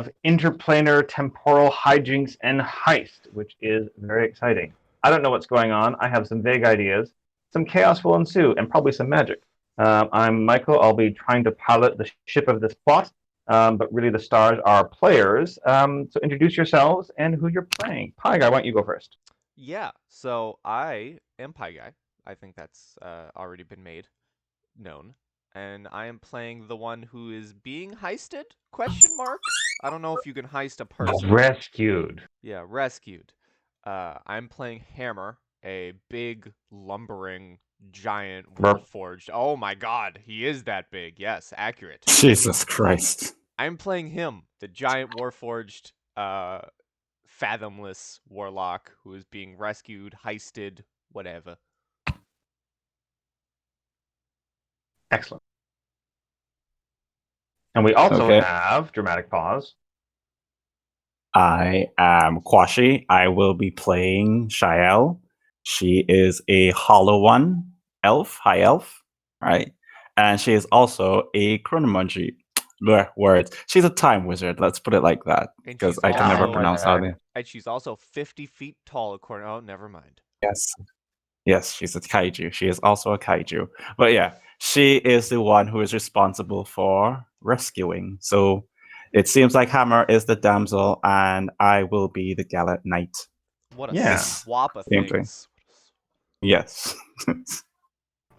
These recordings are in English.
have Interplanar Temporal Hijinks and Heist, which is very exciting. I don't know what's going on. I have some vague ideas. Some chaos will ensue, and probably some magic. I'm Michael. I'll be trying to pilot the ship of this plot, but really the stars are players. So introduce yourselves and who you're playing. Pie Guy, why don't you go first? Yeah, so I am Pie Guy. I think that's already been made known. And I am playing the one who is being heisted? Question mark? I don't know if you can heist a person. Rescued. Yeah, rescued. I'm playing Hammer, a big, lumbering, giant warforged. Oh my god, he is that big. Yes, accurate. Jesus Christ. I'm playing him, the giant warforged, fathomless warlock who is being rescued, heisted, whatever. Excellent. And we also Okay. have dramatic pause. I am Kwashi. I will be playing Shael. She is a Hollow One elf, high elf, right? And she is also a chronomancy. Words. She's a time wizard. Let's put it like that, And because she's I can never also pronounce how they. and she's also 50 feet tall according. Oh, never mind. Yes, yes, she's a kaiju. She is also a kaiju. But yeah, she is the one who is responsible for rescuing. So it seems like Hammer is the damsel, and I will be the gallant knight. What a Yeah. swap of Same thing. things. Yes.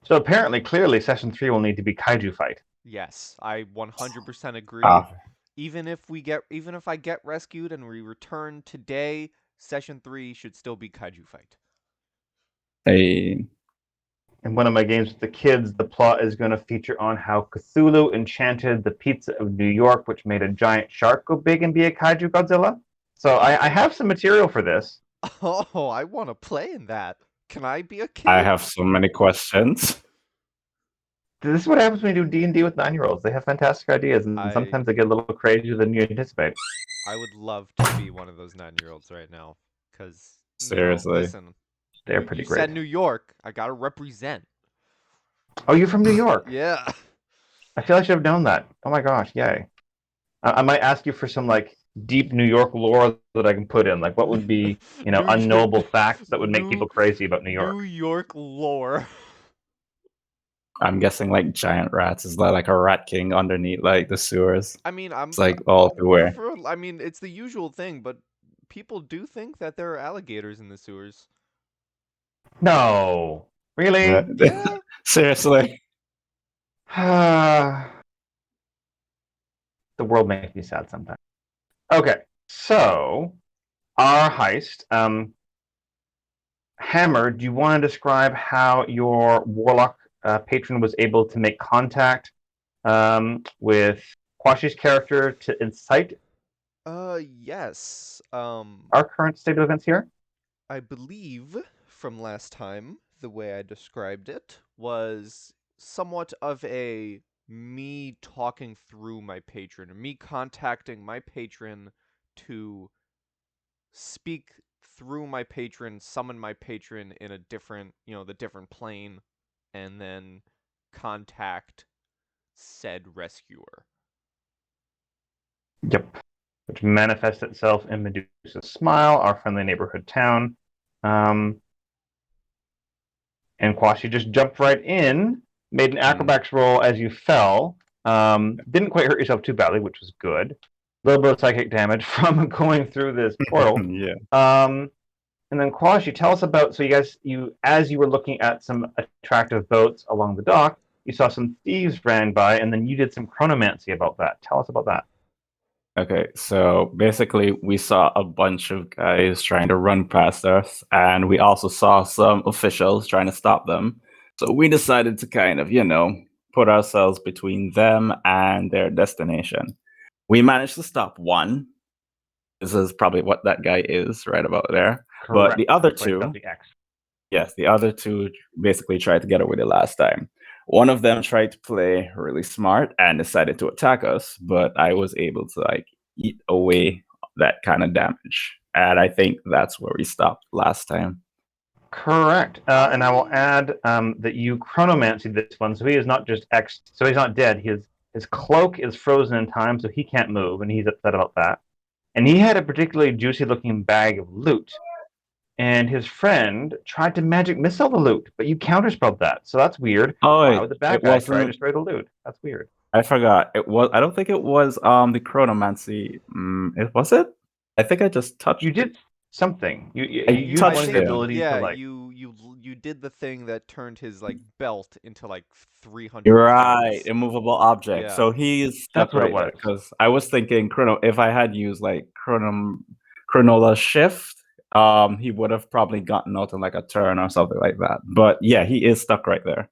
So apparently, clearly, session 3 will need to be kaiju fight. Yes, I 100% agree. Ah. Even if I get rescued and we return today, session 3 should still be kaiju fight. A In one of my games with the kids, the plot is going to feature on how Cthulhu enchanted the pizza of New York, which made a giant shark go big and be a kaiju Godzilla. So I have some material for this. Oh, I want to play in that. Can I be a kid? I have so many questions. This is what happens when you do D&D with 9-year-olds. They have fantastic ideas, and sometimes they get a little crazier than you anticipate. I would love to be one of those 9-year-olds right now, because Seriously. listen, They're pretty you great. said New York. I gotta represent. Oh, you're from New York? Yeah. I feel I should have known that. Oh my gosh, yay. I might ask you for some like deep New York lore that I can put in. Like what would be, unknowable facts that would make people crazy about New York. New York lore. I'm guessing like giant rats. Is that like a rat king underneath like the sewers? I mean, It's like all everywhere. I mean, it's the usual thing, but people do think that there are alligators in the sewers. No. Really? Yeah. Seriously. The world makes me sad sometimes. Okay, so our heist. Hammer, do you want to describe how your warlock patron was able to make contact with Quashi's character to incite Yes. our current state of events here? I believe from last time, the way I described it was somewhat of a me talking through my patron, or me contacting my patron to speak through my patron, summon my patron in a different, the different plane, and then contact said rescuer. Yep. Which manifests itself in Medusa's smile, our friendly neighborhood town. And Kwashi just jumped right in, made an acrobatics roll as you fell. Didn't quite hurt yourself too badly, which was good. A little bit of psychic damage from going through this portal. Yeah. And then Kwashi, tell us about, so as you were looking at some attractive boats along the dock, you saw some thieves ran by, and then you did some chronomancy about that. Tell us about that. Okay, so basically we saw a bunch of guys trying to run past us, and we also saw some officials trying to stop them. So we decided to kind of, put ourselves between them and their destination. We managed to stop one. This is probably what that guy is right about there. Correct. But the other That's why it's two, got the X. yes, the other two basically tried to get away the last time. One of them tried to play really smart and decided to attack us, but I was able to eat away that kind of damage. And I think that's where we stopped last time. Correct. And I will add that you chronomancy this one, so he is not just X. So he's not dead. He is His cloak is frozen in time, so he can't move, and he's upset about that. And he had a particularly juicy-looking bag of loot. And his friend tried to magic missile the loot, but you counterspelled that, so that's weird. Oh, Why wait, would the bad it guy try to wasn't. destroy the loot? That's weird. I forgot. It was. I don't think it was the chronomancy. It was it. I think I just touched. You did something. You I used touched one of your him. abilities to like. you did the thing that turned his like belt into like 300 You're right, pounds. immovable object. Yeah. So he's That's stuck what it right there was. because I was thinking chrono. If I had used like chronola shift, he would have probably gotten out in like a turn or something like that. But yeah, he is stuck right there.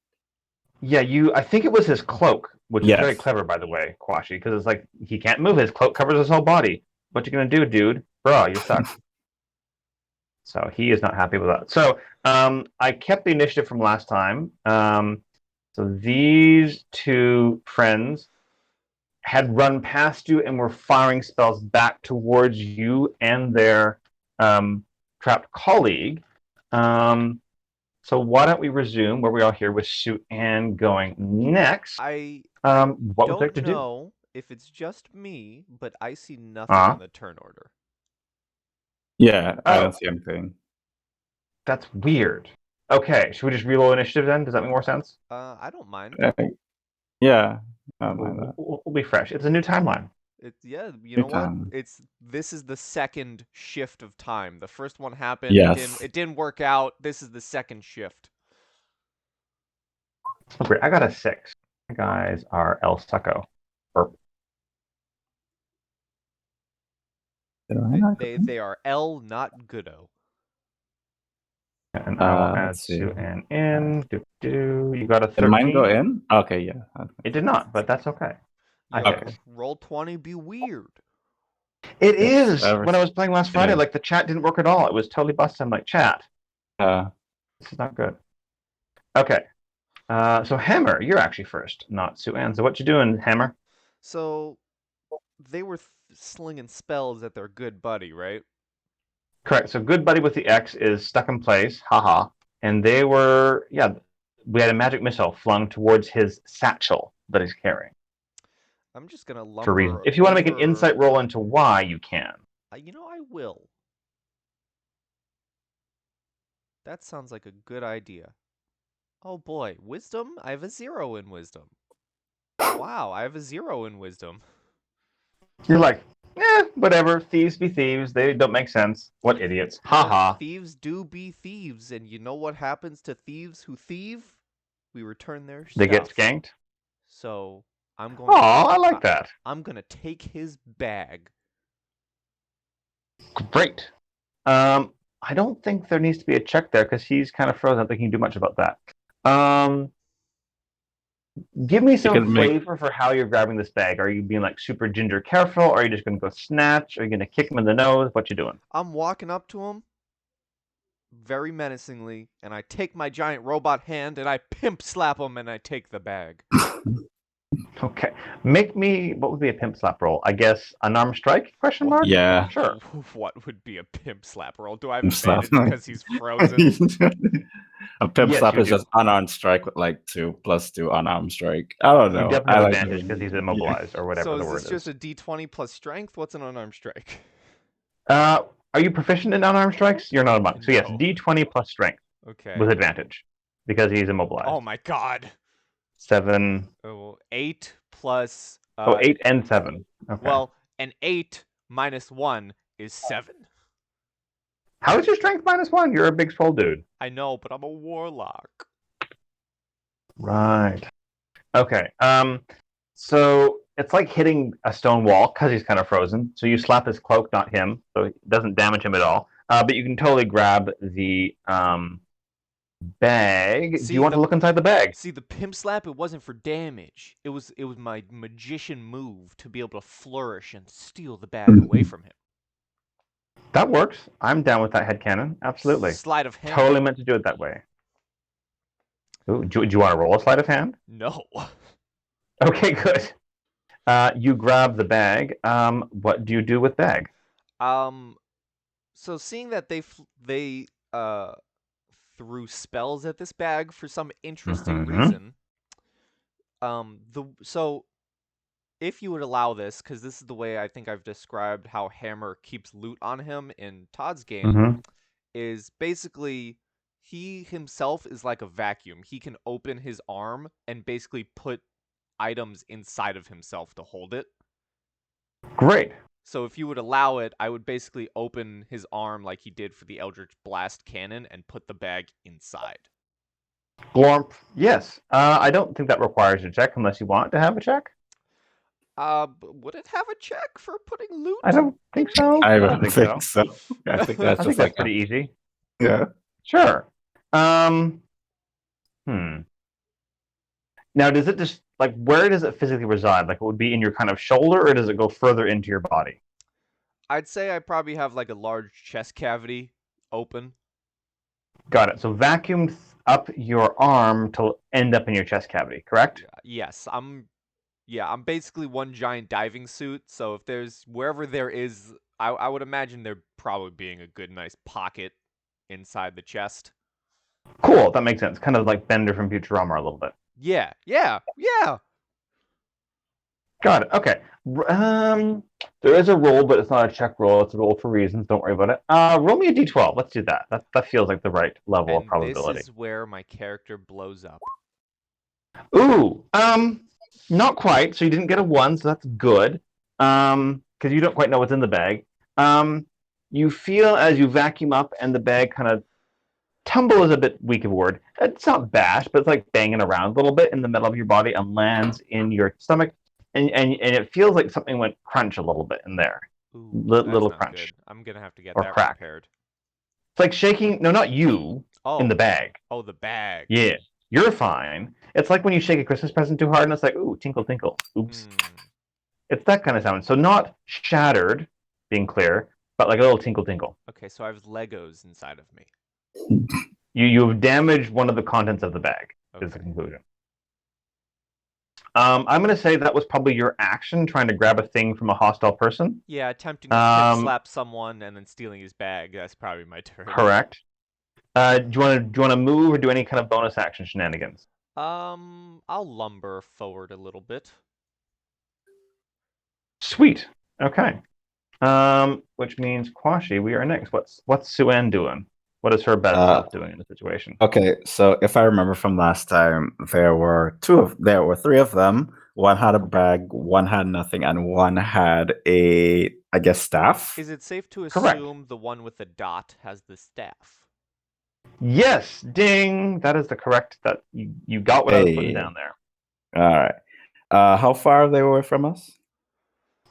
Yeah, I think it was his cloak, which is very Yes. clever, by the way, Quashi, because it's like he can't move. His cloak covers his whole body. What you gonna do, dude? Bro, you're stuck. So he is not happy with that. So I kept the initiative from last time. So these two friends had run past you and were firing spells back towards you and their trapped colleague. So why don't we resume where we are here with Sue Ann going next? I What would you like don't to do? know if it's just me, but I see nothing on the turn order. Yeah, I Oh. don't see anything. That's weird. Okay, should we just reload initiative then? Does that make more sense? I don't mind. Yeah, I don't mind that. We'll be fresh. It's a new timeline. You New know what? time. This is the second shift of time. The first one happened. Yes. It didn't work out. This is the second shift. Oh, great. I got a 6. You guys are El Succo. They are L, not Goodo. And I will add let's see. Sue Ann in. You got a 13. Did mine go in? Okay, yeah. It did not, but that's okay. Okay. Roll 20 be weird. It Yes, is. When I was playing last Friday, is. like the chat didn't work at all. It was totally busted. I'm like, chat, this is not good. Okay. So Hammer, you're actually first, not Sue Ann. So what you doing, Hammer? So they were slinging spells at their good buddy, right? Correct. So good buddy with the X is stuck in place. Haha. And they were, yeah, we had a magic missile flung towards his satchel that he's carrying. I'm just gonna lumber For reason. If you want to make an over- insight roll into why, you can. You know, I will. That sounds like a good idea. Oh boy, wisdom? I have a 0 in wisdom. Wow, I have a 0 in wisdom. You're like, whatever. Thieves be thieves. They don't make sense. What idiots. Haha. Thieves do be thieves, and you know what happens to thieves who thieve? We return their stuff. They get skanked. So I'm going. Oh, I like that. I'm gonna take his bag. Great. I don't think there needs to be a check there because he's kind of frozen. I don't think he can do much about that. Give me some flavor for how you're grabbing this bag. Are you being like super ginger careful? Or are you just going to go snatch? Are you going to kick him in the nose? What you doing? I'm walking up to him very menacingly, and I take my giant robot hand and I pimp slap him and I take the bag. Okay. Make me, what would be a pimp slap roll? I guess unarmed strike? Question mark? Yeah. Sure. What would be a pimp slap roll? Do I have advantage because he's frozen? A pimp slap is just unarmed strike with like 2+2 unarmed strike. I don't know. You definitely have advantage because he's immobilized or whatever the word is. So is this just a d20 plus strength? What's an unarmed strike? Are you proficient in unarmed strikes? You're not a monk. So yes, d20 plus strength. Okay. With advantage. Because he's immobilized. Oh my god. 7. 8 plus... 8 and 7. Okay. Well, an 8 minus 1 is 7. How is your strength -1? You're a big swole dude. I know, but I'm a warlock. Right. Okay. So it's like hitting a stone wall because he's kind of frozen. So you slap his cloak, not him, so it doesn't damage him at all. But you can totally grab the bag. Do you want to look inside the bag? See, the pimp slap, it wasn't for damage. It was my magician move to be able to flourish and steal the bag away from him. That works. I'm down with that headcanon. Absolutely. Sleight of hand. Totally meant to do it that way. Ooh, do you want to roll a sleight of hand? No. Okay, good. You grab the bag. What do you do with bag? So seeing that they threw spells at this bag for some interesting reason, so if you would allow this, because this is the way I think I've described how Hammer keeps loot on him in Todd's game, Mm-hmm. is basically he himself is like a vacuum. He can open his arm and basically put items inside of himself to hold it. Great. So if you would allow it, I would basically open his arm like he did for the Eldritch Blast cannon and put the bag inside. Glorp. Yes. I don't think that requires a check unless you want it to have a check. Would it have a check for putting loot? I don't think so. I don't don't think think so. so. I think that's I just think like that's pretty easy. yeah. Sure. Now, does it just like where does it physically reside? Like, it would be in your kind of shoulder, or does it go further into your body? I'd say I probably have like a large chest cavity open. Got it. So vacuum up your arm to end up in your chest cavity, correct? Yes, I'm basically one giant diving suit. So if there's wherever there is, I would imagine there probably being a good, nice pocket inside the chest. Cool. That makes sense. Kind of like Bender from Futurama a little bit. Yeah. Got it. Okay. There is a roll, but it's not a check roll. It's a roll for reasons. Don't worry about it. Roll me a d12. Let's do that. That feels like the right level of And probability. this is where my character blows up. Ooh. Not quite. So you didn't get a 1, so that's good. Because you don't quite know what's in the bag. You feel as you vacuum up and the bag kind of tumble is a bit weak of a word. It's not bash, but it's like banging around a little bit in the middle of your body and lands in your stomach. And it feels like something went crunch a little bit in there. Ooh, Little that's not crunch. good. I'm gonna have to get Or that crack. repaired. It's like shaking. No, not you. Oh. In the bag. Oh, the bag. Yeah. You're fine. It's like when you shake a Christmas present too hard and it's like, ooh, tinkle, tinkle. Oops. It's that kind of sound. So not shattered, being clear, but like a little tinkle, tinkle. Okay, so I have Legos inside of me. You've damaged one of the contents of the bag, is the conclusion. I'm going to say that was probably your action, trying to grab a thing from a hostile person. Yeah, attempting to pin slap someone and then stealing his bag. That's probably my turn. Correct. Do you want to move or do any kind of bonus action shenanigans? I'll lumber forward a little bit. Sweet. Okay. Which means Kwashi, we are next. What's Suen doing? What is her best self doing in the situation? Okay, so if I remember from last time, there were three of them. One had a bag, one had nothing, and one had a, I guess, staff. Is it safe to Correct. assume the one with the dot has the staff? Yes, ding. That is the correct. That you got what I was putting down there. All right. How far are they away from us?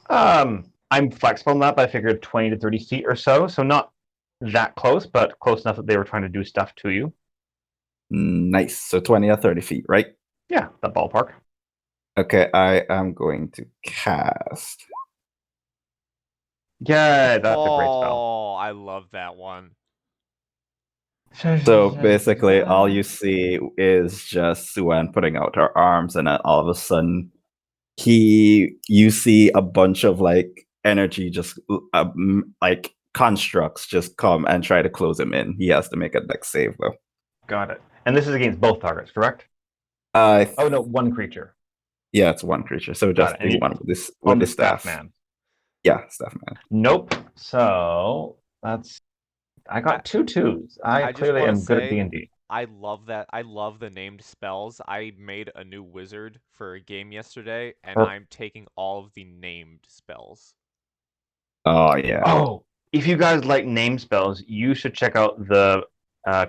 I'm flexible on that, but I figured 20 to 30 feet or so. So not that close, but close enough that they were trying to do stuff to you. Nice. So 20 or 30 feet, right? Yeah, that ballpark. Okay, I am going to cast. Yeah, that's a great spell. Oh, I love that one. So basically, all you see is just Suen putting out her arms, and then all of a sudden, you see a bunch of like energy, just like constructs, just come and try to close him in. He has to make a dex save though. Got it. And this is against both targets, correct? Oh no, one creature. Yeah, it's one creature. So just do one with this with the staff man. Yeah, staff man. Nope. So that's. I got 2 2s. I clearly am good at D&D. I love that. I love the named spells. I made a new wizard for a game yesterday, and I'm taking all of the named spells. Oh, yeah. Oh, if you guys like name spells, you should check out the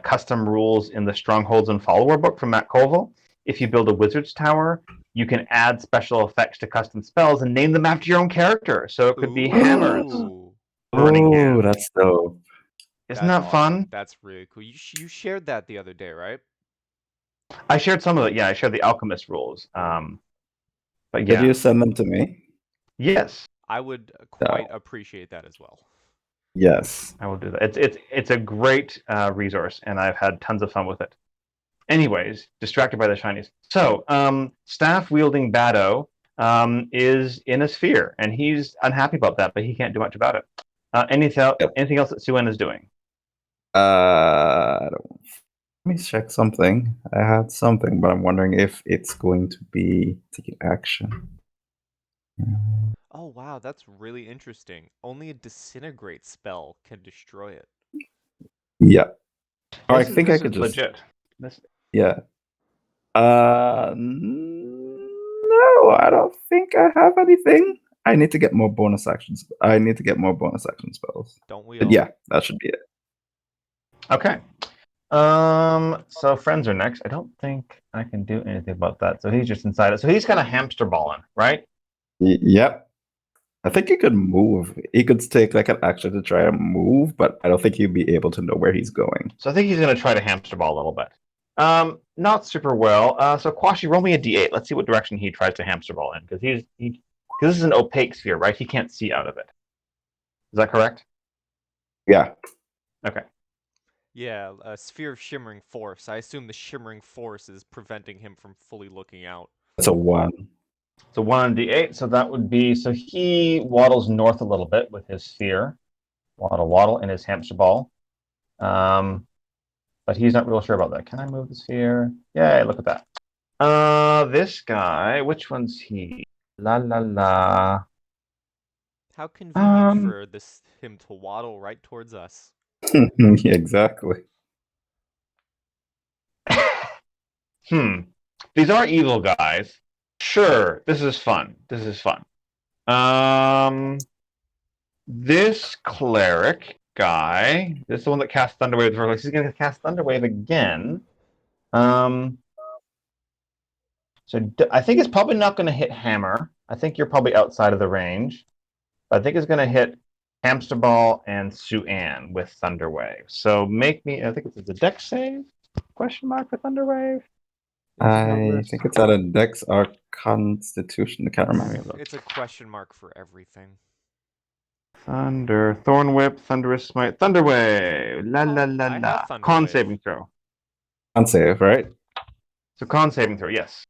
custom rules in the Strongholds and Follower book from Matt Colville. If you build a wizard's tower, you can add special effects to custom spells and name them after your own character. So it could be hammers, burning hands. That's dope. Isn't that fun? That's really cool. You shared that the other day, right? I shared some of it. Yeah, I shared the alchemist rules. But yeah. Did you send them to me? Yes. I would quite appreciate that as well. Yes, I will do that. It's a great resource, and I've had tons of fun with it. Anyways, distracted by the shinies. So, staff wielding Bado is in a sphere, and he's unhappy about that, but he can't do much about it. Anything else that Suen is doing? Let me check something. I had something, but I'm wondering if it's going to be taking action. Oh wow, that's really interesting. Only a disintegrate spell can destroy it. Yeah. Or I This is think I this could is just legit. This yeah. No, I don't think I have anything. I need to get more bonus actions. I need to get more bonus action spells. Don't we But all? yeah, that should be it. okay. So friends are next. I don't think I can do anything about that. So he's just inside it. So he's kind of hamster balling, right? Yep. I think he could move. He could take like an action to try and move, but I don't think he'd be able to know where he's going. So I think he's going to try to hamster ball a little bit. Not super well. So Quashi, roll me a d8. Let's see what direction he tries to hamster ball in, because because this is an opaque sphere, right? He can't see out of it. Is that correct? Yeah. Okay. Yeah, a sphere of shimmering force. I assume the shimmering force is preventing him from fully looking out. That's a 1. So 1 on d8. So that would be, so he waddles north a little bit with his sphere. Waddle in his hamster ball. But he's not real sure about that. Can I move the sphere? Yay, look at that. This guy, which one's he? La la la. How convenient Um, for him to waddle right towards us. Yeah, exactly. These are evil guys. Sure, this is fun. Um, this cleric guy, this is the one that casts Thunderwave first. He's gonna cast Thunderwave again. Um, I think it's probably not gonna hit Hammer. I think you're probably outside of the range. I think it's going to hit Hamster Ball and Sue-Ann with Thunderwave. So make me, I think it's a dex save? Question mark for Thunderwave? I think it's out of Dex or Constitution. I can't Let me remember. look. It's a question mark for everything. Thunder, Thorn Whip, Thunderous Smite, Thunderwave. La la Oh, la I have la. Thunder Con Wave. saving throw. Unsave, right? So con saving throw, yes.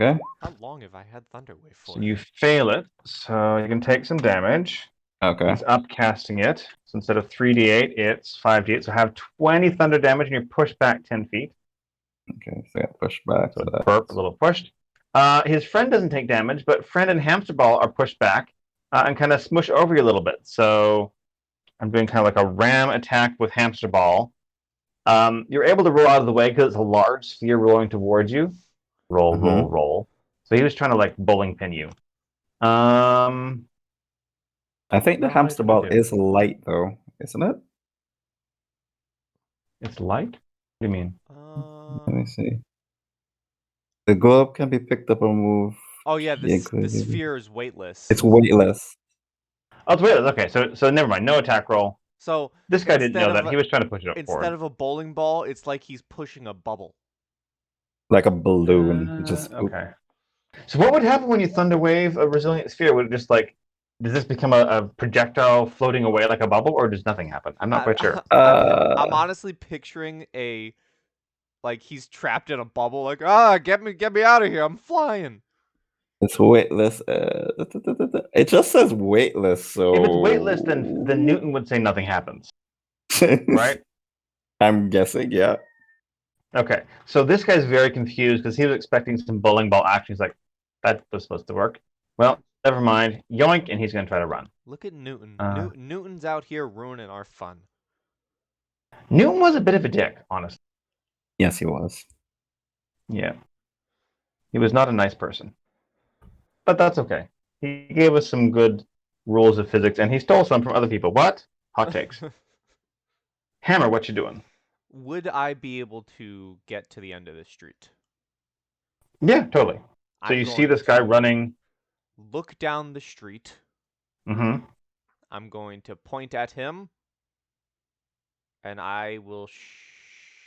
Okay. How long have I had Thunderwave for? So you fail it, so you can take some damage. Okay. He's upcasting it. So instead of 3d8, it's 5d8. So have 20 thunder damage and you're pushed back 10 feet. Okay, so I got pushed back So for that. burp, a little pushed. His friend doesn't take damage, but friend and hamster ball are pushed back and kind of smush over you a little bit. So I'm doing kind of like a ram attack with hamster ball. You're able to roll out of the way because it's a large sphere rolling towards you. Roll. So he was trying to like bowling pin you. I think the hamster ball is light though, isn't it? It's light? What do you mean? Let me see. The globe can be picked up or moved. Oh yeah, the sphere is weightless. It's weightless. Oh, it's weightless. Okay, so never mind. No attack roll. So This guy didn't know that. He was trying to push it up instead forward. of a bowling ball, it's like he's pushing a bubble. Like a balloon. Just okay. So what would happen when you thunder wave a resilient sphere? Would it just like, does this become a projectile floating away like a bubble, or does nothing happen? I'm not quite sure. I'm honestly picturing like he's trapped in a bubble. Like get me out of here! I'm flying. It's weightless. It just says weightless. So if it's weightless, then Newton would say nothing happens, right? I'm guessing, yeah. Okay, so this guy's very confused because he was expecting some bowling ball action. He's like, that was supposed to work. Well, never mind. Yoink, and he's going to try to run. Look at Newton. Newton's out here ruining our fun. Newton was a bit of a dick, honestly. Yes, he was. Yeah. He was not a nice person. But that's okay. He gave us some good rules of physics, and he stole some from other people. What? Hot takes. Hammer, what you doing? Would I be able to get to the end of the street? Yeah, totally. So you see this guy running. Look down the street. Mm-hmm. I'm going to point at him, and I will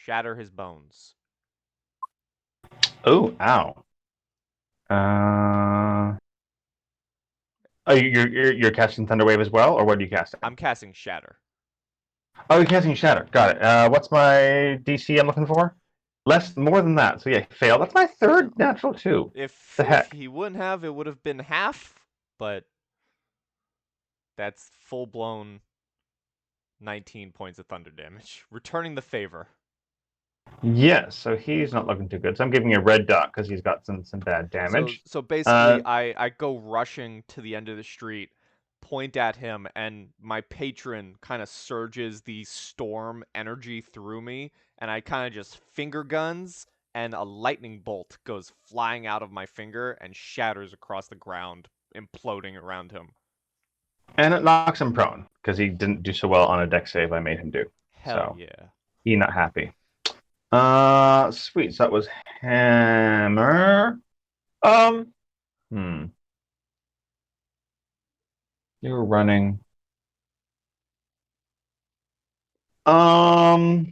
shatter his bones. Oh, ow. Oh, you're casting Thunderwave as well, or what are you casting? I'm casting Shatter. Oh, you're casting Shatter. Got it. What's my DC I'm looking for? More than that. So yeah, fail. That's my third natural two. If the heck? he wouldn't have, it would have been half, but that's full-blown 19 points of thunder damage. Returning the favor. Yes, so he's not looking too good. So I'm giving you a red dot because he's got some bad damage. So basically, I go rushing to the end of the street, point at him, and my patron kind of surges the storm energy through me, and I kind of just finger guns, and a lightning bolt goes flying out of my finger and shatters across the ground, imploding around him. And it knocks him prone because he didn't do so well on a deck save I made him do. Hell So yeah. he not happy. Sweet. So that was Hammer. Hmm. You were running. Hmm.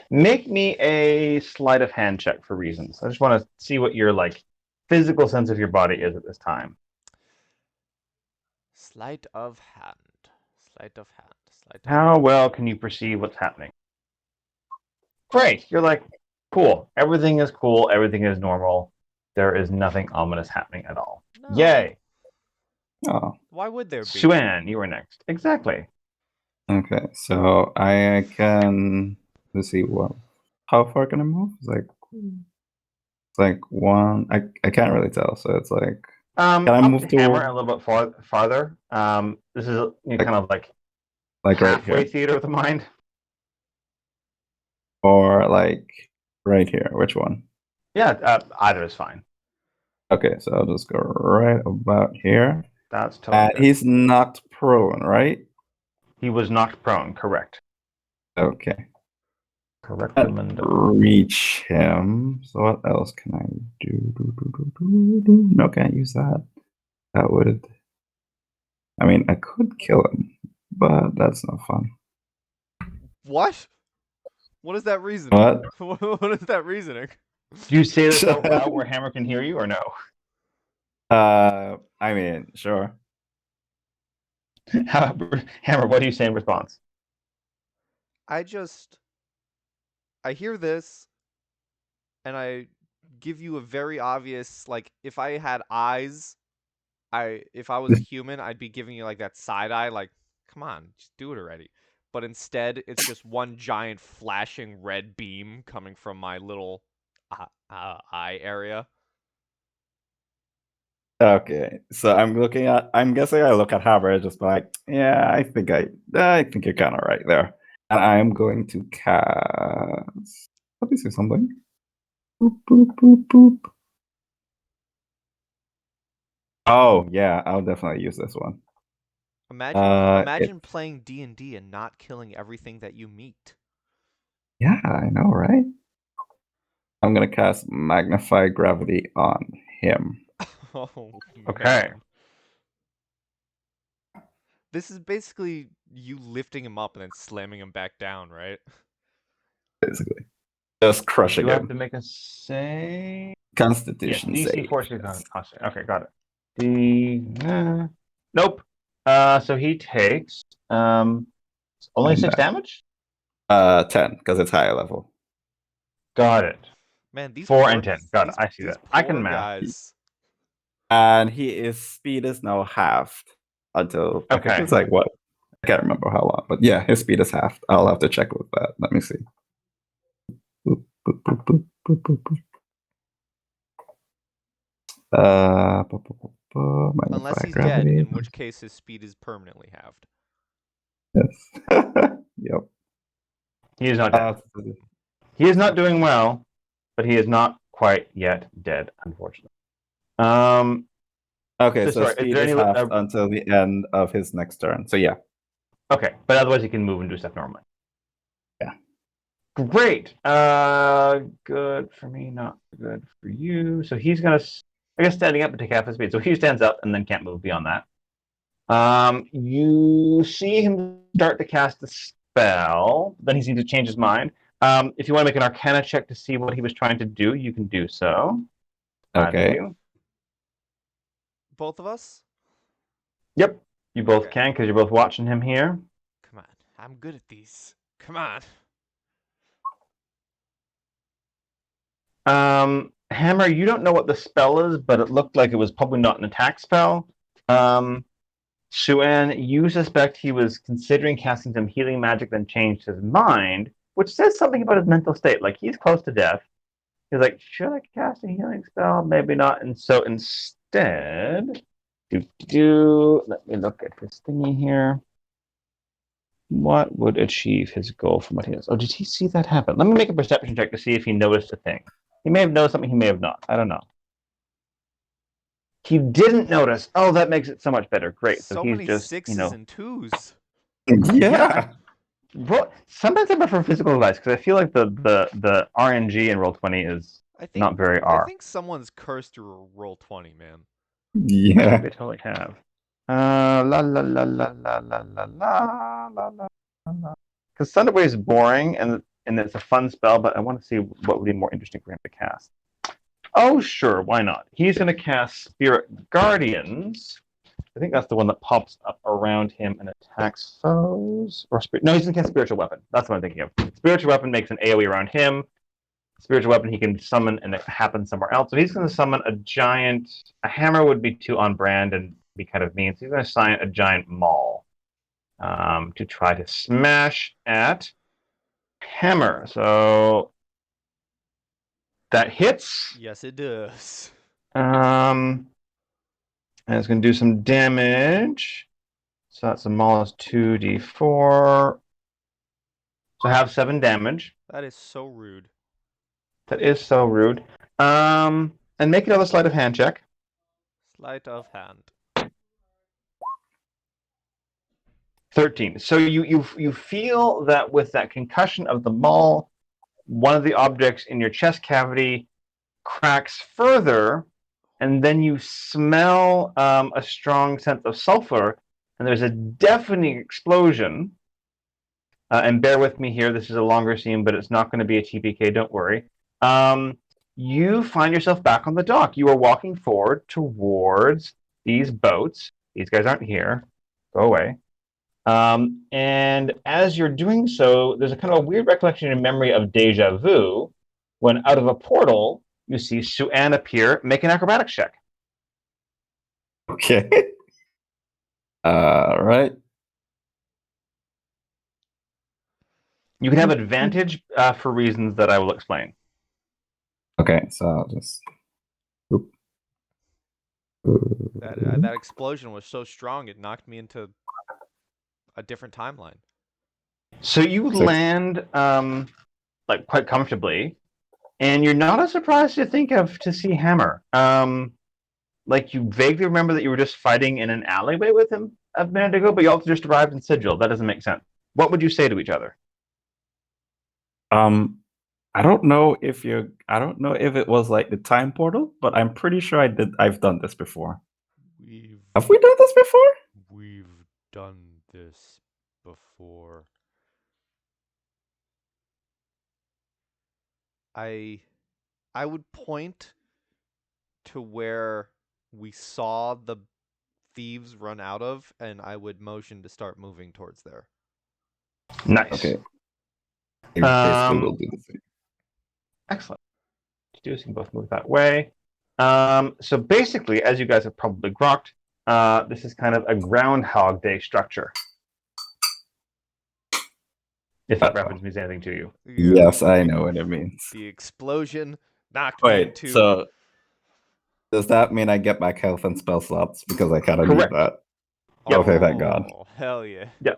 Make me a sleight of hand check for reasons. I just want to see what your like physical sense of your body is at this time. Sleight of hand. Sleight of hand. Sleight of How hand. well can you perceive what's happening? Great. You're like, cool. Everything is cool. Everything is normal. There is nothing ominous happening at all. No. Yay. Oh, Why would there be? Suan, you were next. Exactly. okay. So I can. Let's see what. How far can I move? It's like one. I can't really tell. So it's like. Can I Up move to Hammer to and a little bit farther. This is kind of like right halfway here, theater of the mind. or like right here? Which one? Yeah, either is fine. Okay, so I'll just go right about here. That's totally good. He's knocked prone, right? He was knocked prone, correct. Okay. Correct. Reach him. So what else can I do? No, can't use that. That would. I mean, I could kill him, but that's no fun. What? What is that reasoning? What? What is that reasoning? Do you say this out loud where Hammer can hear you or no? I mean, sure. Hammer, what do you say in response? I hear this, and I give you a very obvious, like, if I had eyes, if I was a human, I'd be giving you like that side eye, like, come on, just do it already. But instead, it's just one giant flashing red beam coming from my little eye area. Okay, so I'm guessing I look at Haber just like, yeah, I think you're kind of right there, and I'm going to cast. Let me see something. Boop boop boop boop. Oh yeah, I'll definitely use this one. Imagine playing D&D and not killing everything that you meet. Yeah, I know, right? I'm gonna cast Magnify Gravity on him. Oh, Okay. man. This is basically you lifting him up and then slamming him back down, right? Basically, just crushing You have him. to make a save. Constitution DC save. 14 constitution. Okay, got it. Nope. So he takes only 6 damage. 10 because it's higher level. Got it. Man, these 4 poor, and 10. Got it. I see these that. I poor can math. guys. And his speed is now halved until I think Okay. it's like what? I can't remember how long, but yeah, his speed is halved. I'll have to check with that. Let me see. Boop, boop, boop, boop, boop, boop, boop. Unless he's gravity. dead, in which case his speed is permanently halved. Yes. Yep. He is not dead. He is not doing well, but he is not quite yet dead, unfortunately. Okay, So so sorry, is speed there is any halved until the end of his next turn. So yeah. Okay, but otherwise he can move and do stuff normally. Yeah. Great. Good for me, not good for you. So he's gonna, I guess, standing up and take half his speed. So he stands up and then can't move beyond that. You see him start to cast the spell. Then he seems to change his mind. If you want to make an Arcana check to see what he was trying to do, you can do so. Okay. Both of us? Yep, you both Okay. can because you're both watching him here. Come on, I'm good at these. Come on. Hammer, you don't know what the spell is, but it looked like it was probably not an attack spell. Shuan, you suspect he was considering casting some healing magic, then changed his mind. which says something about his mental state. Like, he's close to death. He's like, should I cast a healing spell? Maybe not. And so instead, let me look at his thingy here. What would achieve his goal from what he is? Oh, did he see that happen? Let me make a perception check to see if he noticed a thing. He may have noticed something, he may have not. I don't know. He didn't notice. Oh, that makes it so much better. Great. So he's many just, sixes and twos. Yeah. Well, sometimes I prefer physical dice because I feel like the RNG in Roll20 is not very R. I think someone's cursed through Roll20, man. Yeah. They totally have. La la la la la la la la la la. Because Thunderwave is boring and it's a fun spell, but I want to see what would be more interesting for him to cast. Oh, sure, why not? He's going to cast Spirit Guardians. I think that's the one that pops up around him and attacks foes. No, he's going to cast Spiritual Weapon. That's what I'm thinking of. Spiritual Weapon makes an AoE around him. Spiritual Weapon he can summon and it happens somewhere else. So he's going to summon a giant... A hammer would be too on brand and be kind of mean. So he's going to summon a giant maul to try to smash at hammer. So that hits. Yes, it does. And it's going to do some damage. So that's a maul is 2d4. So have 7 damage. That is so rude. That is so rude. And make another sleight of hand check. Sleight of hand. 13. So you feel that with that concussion of the maul, one of the objects in your chest cavity cracks further, and then you smell a strong sense of sulfur, and there's a deafening explosion. And bear with me here, this is a longer scene, but it's not going to be a TPK, don't worry. You find yourself back on the dock. You are walking forward towards these boats. These guys aren't here. Go away. And as you're doing so, there's a kind of a weird recollection in memory of Déjà Vu, when out of a portal, you see Sue-Ann appear. Make an acrobatics check. Okay. Right. You can have advantage for reasons that I will explain. Okay, so I'll just... That explosion was so strong, it knocked me into a different timeline. So you land like quite comfortably, and you're not as surprised to see Hammer. Like you vaguely remember that you were just fighting in an alleyway with him a minute ago, but you also just arrived in Sigil. That doesn't make sense. What would you say to each other? I don't know if it was like the time portal, but I'm pretty sure I've done this before. Have we done this before? We've done this before. I would point to where we saw the thieves run out of, and I would motion to start moving towards there. Nice. Okay. Basically, we'll do the same. Excellent. You can both move that way. So basically, as you guys have probably grokked, this is kind of a Groundhog Day structure. If that reference means anything to you. Yeah. Yes, I know what it means. The explosion knocked me into... So does that mean I get back health and spell slots? Because I kind of need that. Yep. Okay, thank God. Hell yeah. Yeah.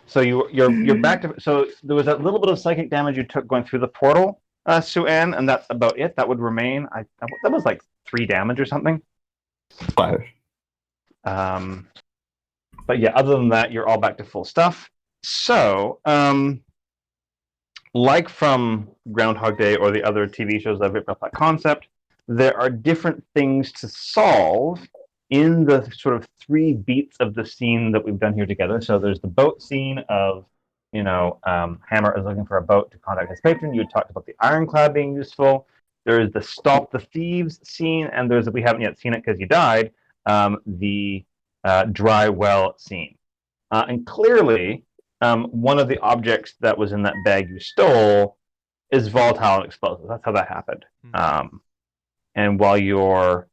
So you're back to... So there was that little bit of psychic damage you took going through the portal, Sue-Ann, and that's about it. That would remain. That was like 3 damage or something. 5. But yeah, other than that, you're all back to full stuff. So, like from Groundhog Day or the other TV shows that have ripped off that concept, there are different things to solve in the sort of 3 beats of the scene that we've done here together. So there's the boat scene of, Hammer is looking for a boat to contact his patron. You had talked about the ironclad being useful. There is the stop the thieves scene, and there's, we haven't yet seen it because you died, the dry well scene. And clearly, one of the objects that was in that bag you stole is volatile and explosive. That's how that happened. Mm-hmm. And while your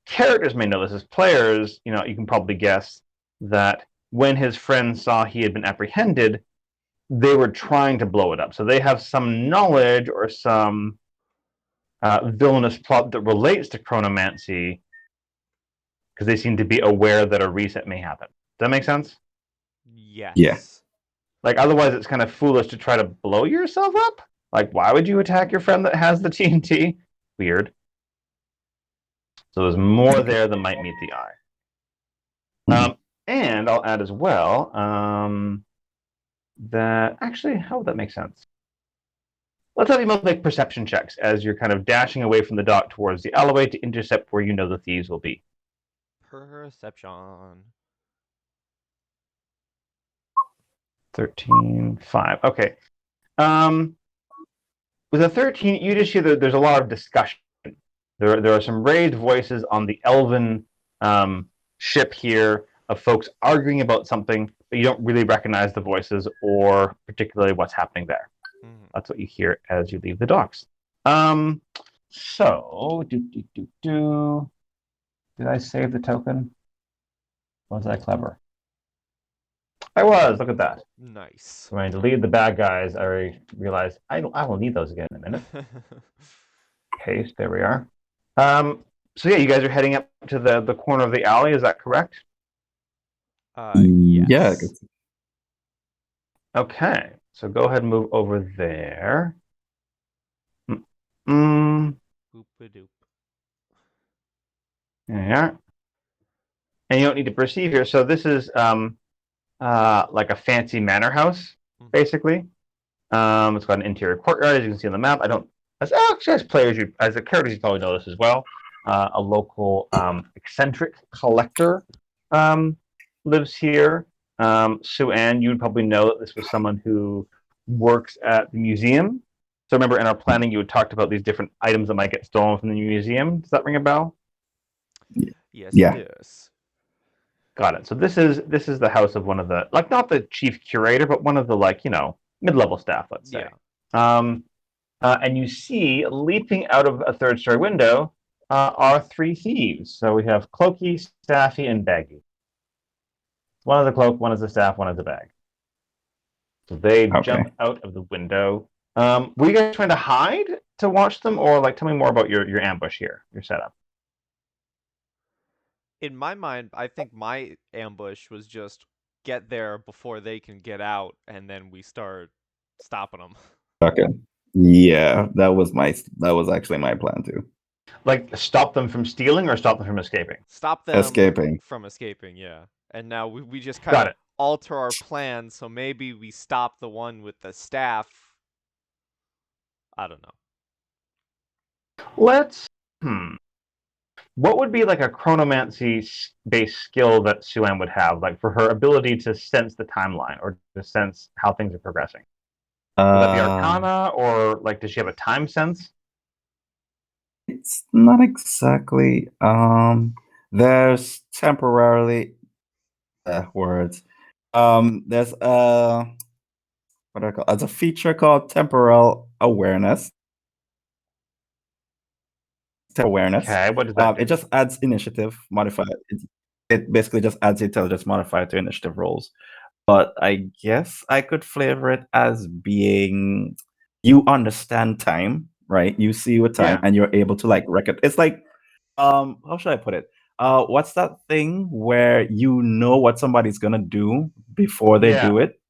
characters may know this as players, you can probably guess that when his friends saw he had been apprehended, they were trying to blow it up. So they have some knowledge or some villainous plot that relates to chronomancy because they seem to be aware that a reset may happen. Does that make sense? Yes. Yeah. Like, otherwise it's kind of foolish to try to blow yourself up. Like, why would you attack your friend that has the TNT? Weird. So there's more there than might meet the eye. And I'll add as well that actually, how would that make sense? Let's have you both make perception checks as you're kind of dashing away from the dock towards the alleyway to intercept where you know the thieves will be. Perception. 13, 5. Okay. With a 13, you just hear that there's a lot of discussion. There are some raised voices on the elven ship here of folks arguing about something, but you don't really recognize the voices or particularly what's happening there. Mm-hmm. That's what you hear as you leave the docks. So, did I save the token? Was I clever? I was. Look at that. Nice. When I deleted the bad guys, I realized I will need those again in a minute. Paste. There we are. So yeah, you guys are heading up to the corner of the alley. Is that correct? Yes. Yeah. Okay. So go ahead and move over there. Boop-a-doop. Yeah. And you don't need to perceive here. So this is like a fancy manor house, basically. It's got an interior courtyard, as you can see on the map. As players, as the characters, you probably know this as well. A local eccentric collector lives here. Sue Ann, you would probably know that this was someone who works at the museum. So remember in our planning, you had talked about these different items that might get stolen from the museum. Does that ring a bell? Yes, Yeah. it does. Got it. So this is the house of one of the, like, not the chief curator, but one of the, like, mid-level staff, let's say. Yeah. And you see leaping out of a third-story window are three thieves. So we have Cloaky, Staffy, and Baggy. One is a cloak, one is a staff, one is a bag. So they jump out of the window. Were you guys trying to hide to watch them, or like tell me more about your ambush here, your setup? In my mind, I think my ambush was just get there before they can get out, and then we start stopping them. Okay. Yeah, that was actually my plan too. Like stop them from stealing or stop them from escaping? Stop them Escaping. from escaping, yeah. And now we just kind of alter our plan, so maybe we stop the one with the staff. I don't know. What would be like a chronomancy-based skill that Sue-Ann would have, like for her ability to sense the timeline or to sense how things are progressing? Would that be Arcana, or like does she have a time sense? It's not exactly. There's temporarily words. There's what do I call? It's a feature called temporal awareness. Okay, what does that do? It just adds initiative modifier. It basically just adds intelligence modifier to initiative rolls. But I guess I could flavor it as being you understand time, right? You see with time, and you're able to like record. It's like, how should I put it? What's that thing where you know what somebody's gonna do before they do it?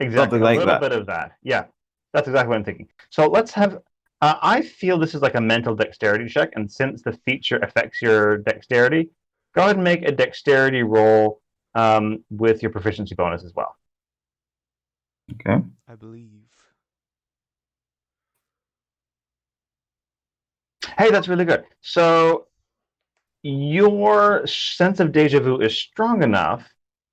Exactly, Something like a little that. bit of that. Yeah, that's exactly what I'm thinking. So let's have. I feel this is like a mental dexterity check, and since the feature affects your dexterity, go ahead and make a dexterity roll with your proficiency bonus as well. Okay. I believe. Hey, that's really good. So your sense of deja vu is strong enough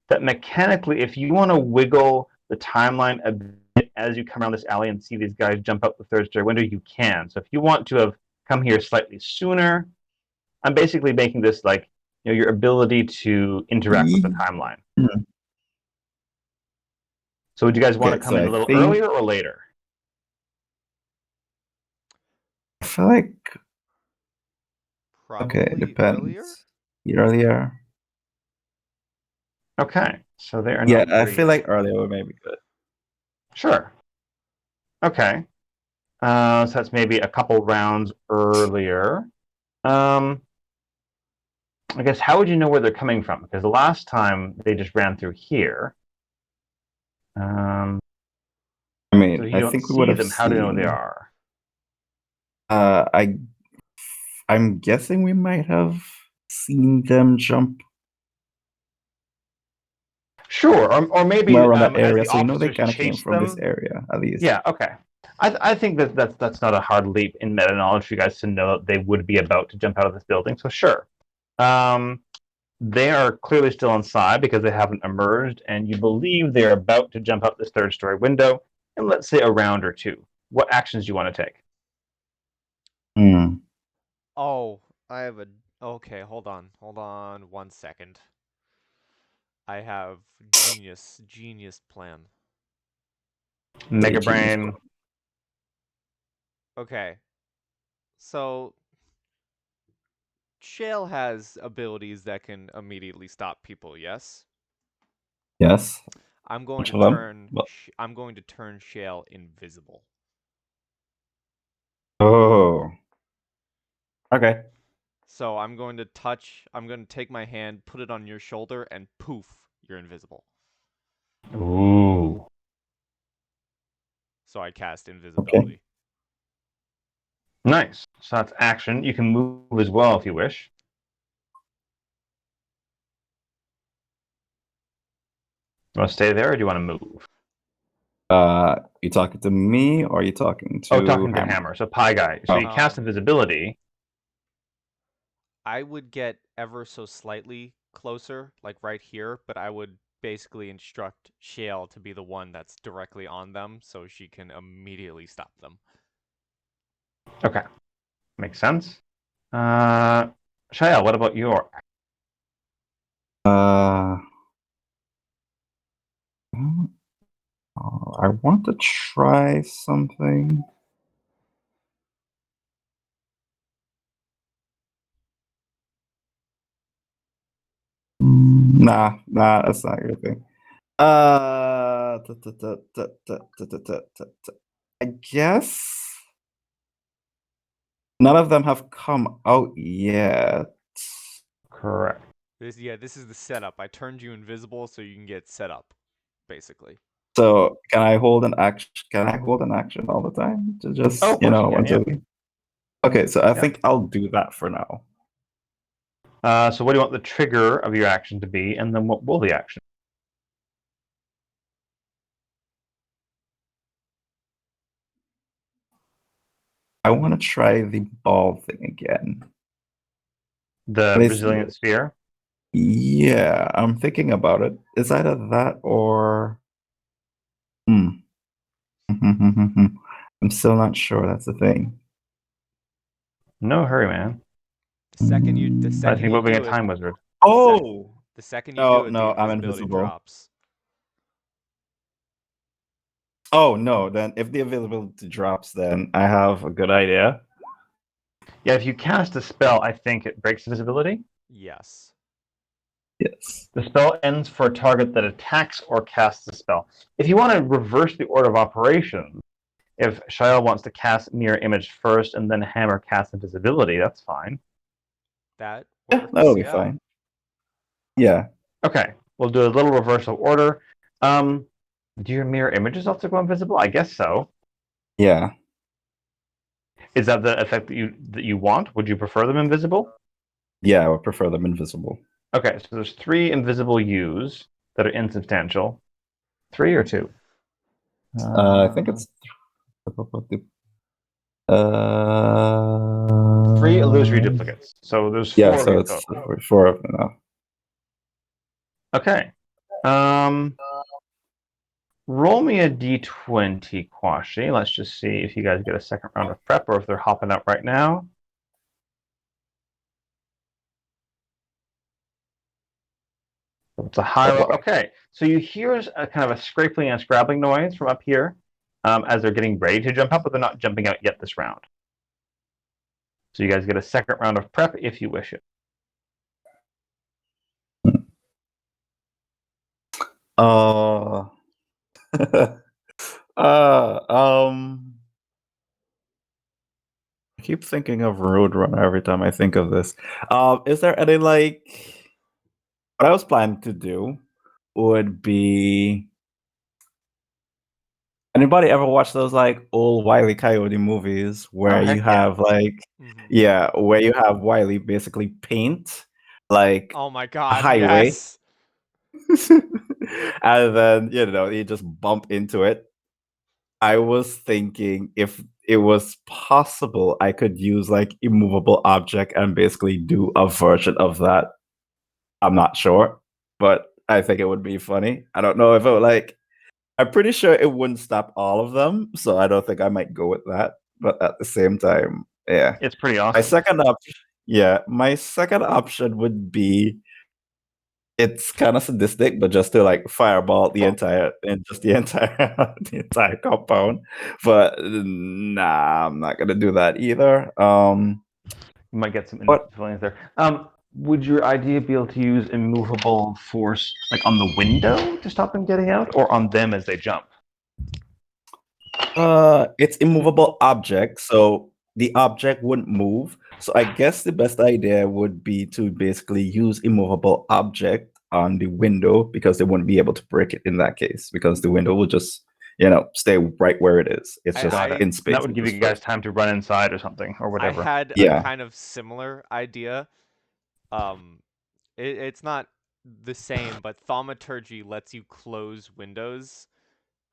that mechanically, if you want to wiggle the timeline a bit as you come around this alley and see these guys jump out the third-story window, you can. So if you want to have come here slightly sooner, I'm basically making this like your ability to interact with the timeline. Mm-hmm. So would you guys want to come in a little earlier or later? I feel like probably it depends. Earlier? Okay, so they are not. Yeah, I feel like earlier would maybe good. Sure. Okay. So that's maybe a couple rounds earlier. I guess how would you know where they're coming from? Because the last time they just ran through here. I So mean, you I don't think we would see have them. How do you know where they seen. are? I I'm guessing we might have seen them jump Sure, or maybe somewhere around that as area, the so they officers kind of came chase from this them. area at least. Yeah, okay. I think that's not a hard leap in meta knowledge for you guys to know that they would be about to jump out of this building. So sure, they are clearly still inside because they haven't emerged, and you believe they're about to jump out this third-story window in, let's say, a round or two. What actions do you want to take? Hmm. Oh, I have a. Okay, hold on. Hold on 1 second. I have genius plan. Pretty Mega genius. Brain. Okay, so Shale has abilities that can immediately stop people, yes? Yes. I'm going Which to of them? turn Well, I'm going to turn Shale invisible. oh. Okay. So I'm going to take my hand, put it on your shoulder, and poof, you're invisible. Ooh. So I cast Okay. invisibility. Nice. So that's action. You can move as well if you wish. You want to stay there or do you want to move? You talking to me or are you talking Oh, to talking to Hammer? Hammer. So Pie Guy. So you Oh. cast invisibility. I would get ever so slightly closer, like right here, but I would basically instruct Shale to be the one that's directly on them so she can immediately stop them. Okay. Makes sense. Shael, what about your? Uh, I want to try something. Nah, that's not a good thing. I guess none of them have come out yet. Correct. This is the setup. I turned you invisible so you can get set up, basically. So can I hold an action? Can I hold an action all the time to just Oh, of course you can. until Yeah. we? Okay, so I Yeah. think I'll do that for now. So what do you want the trigger of your action to be, and then what will the action? I want to try the ball thing again. The At least, resilient sphere. yeah, I'm thinking about it. It's either that or. Hmm. I'm still not sure. That's the thing. No hurry, man. The second you the Mm. I second think you about being a do it, time wizard. Oh the second you no, do it, the no, I'm invisibility invisible. drops. Oh no, then if the invisibility drops, then I have a good idea. Yeah, if you cast a spell, I think it breaks invisibility. Yes. Yes. The spell ends for a target that attacks or casts the spell. If you want to reverse the order of operations, if Shael wants to cast Mirror Image first and then Hammer cast Invisibility, that's fine. That Yeah, works. that'll be Yeah. fine. Yeah. Okay, we'll do a little reversal order. Do your mirror images also go invisible? I guess so. Yeah. Is that the effect that you want? Would you prefer them invisible? Yeah, I would prefer them invisible. Okay, so there's 3 invisible U's that are insubstantial. 3 or 2? I think it's 3 illusory duplicates. So there's 4 yeah, of so you it's total. 4 of them now. Okay. Roll me a d20, Quashi. Let's just see if you guys get a second round of prep or if they're hopping up right now. It's a high roll. Okay, so you hear a kind of a scraping and scrabbling noise from up here as they're getting ready to jump up, but they're not jumping out yet this round. So you guys get a second round of prep if you wish it. Uh Uh, um, I keep thinking of Roadrunner every time I think of this. Is there any like what I was planning to do would be anybody ever watch those like old Wile E. Coyote movies Oh where you heck yeah! have like Mhm. yeah, where you have Wiley basically paint like Oh my a god, highway yes. and then you just bump into it. I was thinking if it was possible, I could use like immovable object and basically do a version of that. I'm not sure, but I think it would be funny. I don't know if it would like. I'm pretty sure it wouldn't stop all of them, so I don't think I might go with that. But at the same time, yeah. It's pretty My awesome. second option, yeah, my second option would be it's kind of sadistic, but just to like fireball the entire and just the entire the entire compound. But nah, I'm not gonna do that either. You might get some But feelings there. Would your idea be able to use immovable force like on the window to stop them getting out, or on them as they jump? it's immovable object, so the object wouldn't move. So I guess the best idea would be to basically use immovable object on the window because they wouldn't be able to break it in that case because the window will just stay right where it is. It's just Got it. in And that space. would It's give you just guys time to run inside or something or I whatever. had a yeah. kind of similar idea. Um, it's not the same, but thaumaturgy lets you close windows.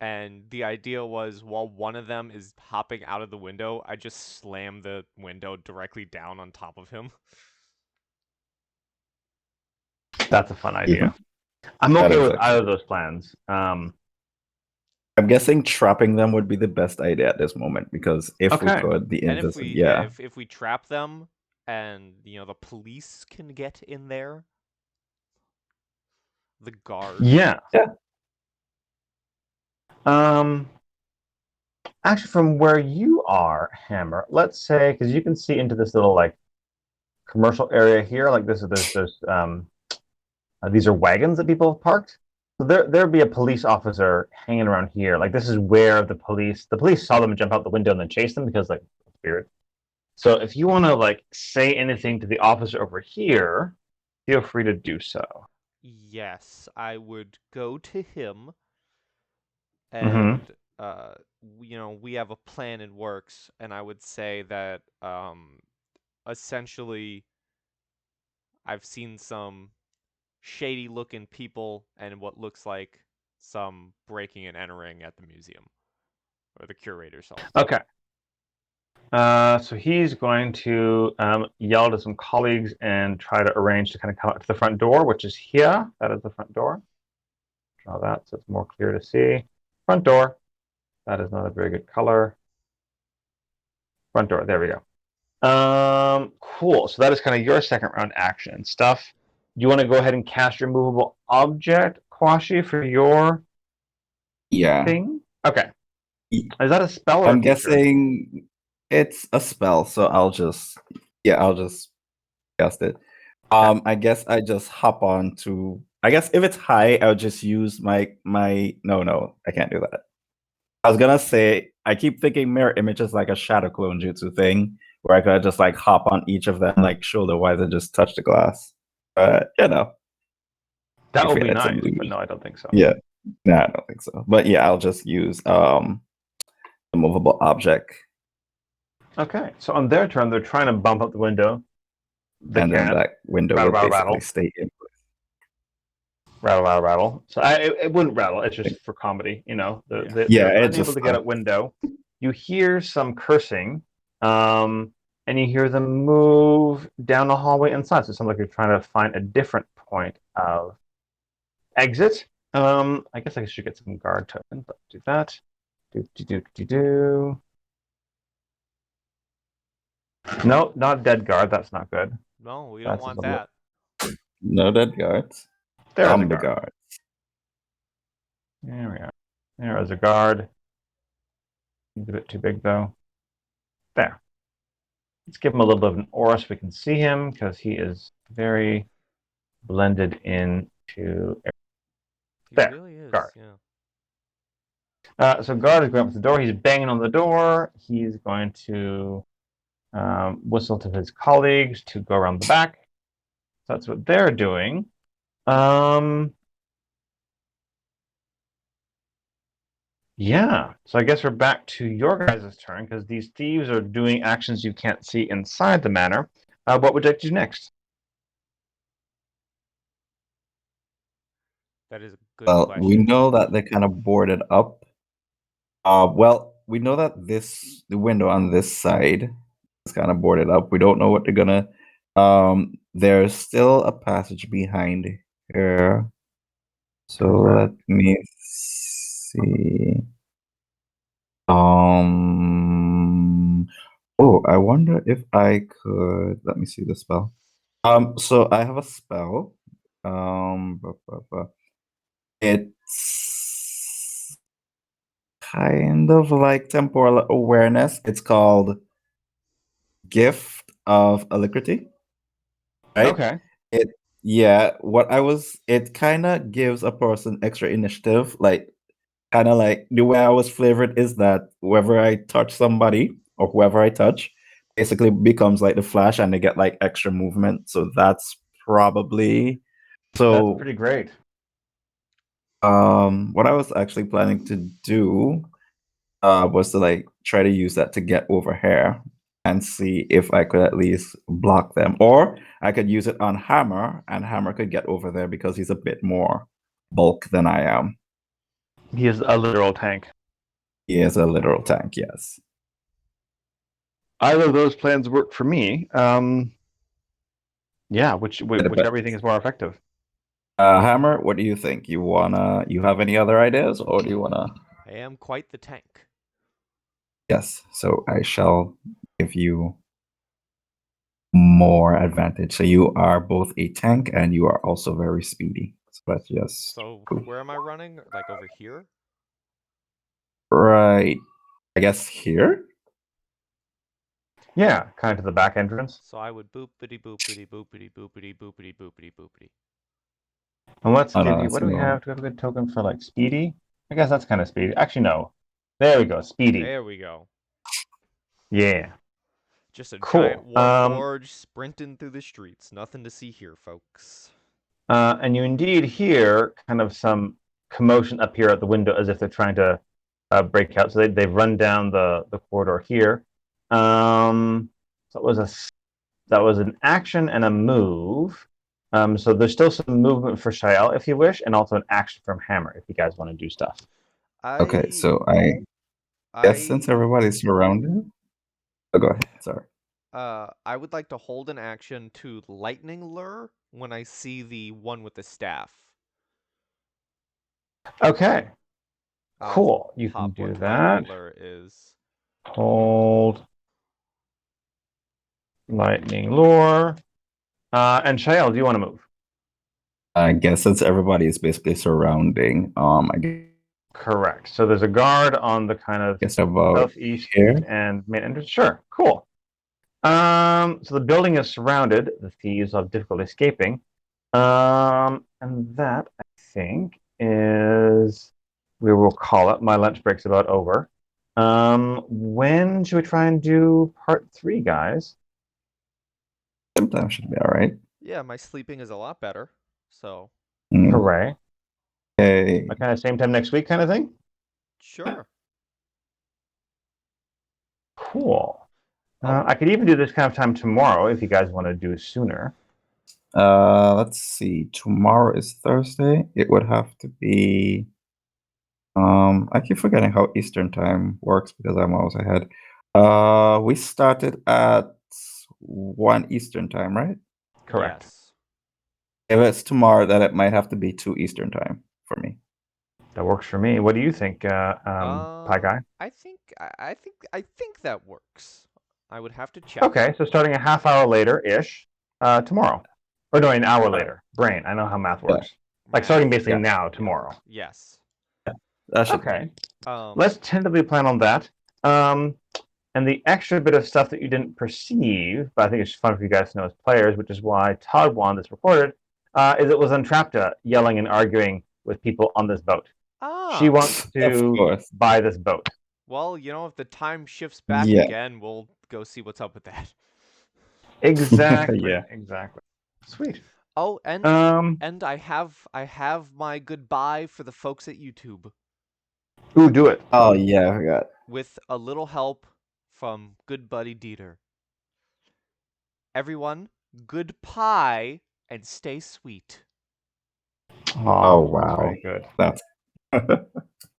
And the idea was while one of them is hopping out of the window, I just slam the window directly down on top of him. That's a fun Mhm. idea. I'm That okay is with actually. either of those plans. I'm guessing trapping them would be the best idea at this moment because if we Okay. could, the And if invisible, we yeah, if we trap them and the police can get in there, the guards. Yeah. yeah, Um, actually, from where you are, Hammer, let's say, because you can see into this little like commercial area here, like this is there's these are wagons that people have parked. So there'd be a police officer hanging around here. Like this is where the police saw them jump out the window and then chase them because like weird. So if you want to like say anything to the officer over here, feel free to do so. Yes, I would go to him Mm-hmm. and we have a plan in works, and I would say that essentially I've seen some shady looking people and what looks like some breaking and entering at the museum or the curator's office. Okay. So he's going to yell to some colleagues and try to arrange to kind of come up to the front door, which is here. That is the front door. Draw that so it's more clear to see. Front door. That is not a very good color. Front door. There we go. Cool. So that is kind of your second round action stuff. You want to go ahead and cast your movable object, Kwashi, for your yeah. thing? Okay. Y- Is that a spell or a I'm feature? guessing it's a spell, so I'll just cast it. Okay. I guess I just hop on to. I guess if it's high, I'll just use my. No, I can't do that. I was gonna say I keep thinking mirror image is like a shadow clone jutsu thing where I could just like hop on each of them like shoulder wise and just touch the glass. That If would we be had some nice, loot. but no, I don't think so. Yeah, no, I don't think so. But yeah, I'll just use a movable object, Okay. So on their turn, they're trying to bump up the window. They and then can't. that window Rattle, will rattle, basically rattle. stay in. Rattle, rattle, rattle. So it wouldn't rattle. It's just for comedy. Yeah, They're it unable just to get out window. You hear some cursing, and you hear them move down the hallway inside. So it sounds like you're trying to find a different point of exit. I guess I should get some guard tokens. Let's do that. Do. No, not dead guard. That's not good. No, we don't That's want a little. that. no dead guards. There's a Zombie guard. guard. There we are. There is a guard. He's a bit too big though. There. Let's give him a little bit of an aura so we can see him because he is very blended into. He There, really is, guard. yeah. So guard is going up to the door. He's banging on the door. He's going to whistle to his colleagues to go around the back. So that's what they're doing. Yeah. So I guess we're back to your guys' turn because these thieves are doing actions you can't see inside the manor. What would you like to do next? That is a good Well, question. we know that they kind of boarded up. We know that the window on this side is kind of boarded up. We don't know what they're gonna. There's still a passage behind here. So Correct. let me see. Oh, I wonder if I could. Let me see the spell. So I have a spell. It's kind of like temporal awareness. It's called Gift of Alacrity, right? Okay. It kind of gives a person extra initiative. Like, kind of like the way I was flavored is that whoever I touch somebody or whoever I touch basically becomes like the Flash and they get like extra movement. So that's probably That's so. pretty great. What I was actually planning to do was to like try to use that to get over here and see if I could at least block them. Or I could use it on Hammer, and Hammer could get over there because he's a bit more bulk than I am. He is a literal tank. He is a literal tank, yes. Either of those plans work for me. Yeah, whichever you think is more effective. Hammer, what do you think? You have any other ideas, or do you wanna? I am quite the tank. Yes, so I shall give you more advantage. So you are both a tank and you are also very speedy. So that's just So cool. where am I running? Like over here? Right. I guess here? Yeah, kind of to the back entrance. So I would boopity boopity boopity boopity boopity boopity boopity. And let's Oh give no, you, that's what do we no. have? Do we have a good token for like speedy? I guess that's kind of speedy. Actually, no. There we go, speedy. There we go. Yeah. Just a Cool. giant warforged sprinting through the streets. Nothing to see here, folks. And you indeed hear kind of some commotion up here at the window as if they're trying to break out. So they've run down the corridor here. So that was an action and a move. So there's still some movement for Shael if you wish, and also an action from Hammer if you guys want to do stuff. Okay, so I guess since everybody's surrounded. Oh, go ahead. Sorry. I would like to hold an action to lightning lure when I see the one with the staff. Okay. I'll Cool. You can pop do what that. lightning lure is. Hold lightning lure. And Shael, do you want to move? I guess since everybody is basically surrounding, I Correct. So there's a guard on the kind of guess about southeast here. and main entrance. Sure. Cool. So the building is surrounded. The thieves have difficulty escaping. And that I think is we will call it. My lunch break's about over. When should we try and do part 3, guys? Sometime should be all right. Yeah, my sleeping is a lot better. So, Hooray. Okay. Like kind of same time next week kind of thing? sure. Cool. I could even do this kind of time tomorrow if you guys want to do sooner. Let's see. Tomorrow is Thursday. It would have to be. I keep forgetting how Eastern time works because I'm always ahead. We started at 1 Eastern time, right? Correct. Yes. If it's tomorrow, then it might have to be 2 Eastern time for me. That works for me. What do you think, Pie Guy? I think that works. I would have to check. Okay, so starting a half hour later-ish tomorrow. Or no, an hour later. Brain, I know how math works. Like starting basically now, tomorrow. Yes. That should Okay. Let's tentatively plan on that. And the extra bit of stuff that you didn't perceive, but I think it's fun for you guys to know as players, which is why Todd wanted this recorded, is it was Entrapta yelling and arguing with people on this boat. She Ah, wants Of to course. buy this boat. well, if the time shifts back Yeah. again, we'll go see what's up with that. Exactly. Yeah. Exactly. Sweet. Oh, and Um. I have my goodbye for the folks at YouTube Ooh, do it. Oh yeah, I forgot. with a little help from good buddy Dieter. Everyone, good pie and stay sweet. Oh wow. Very good. That's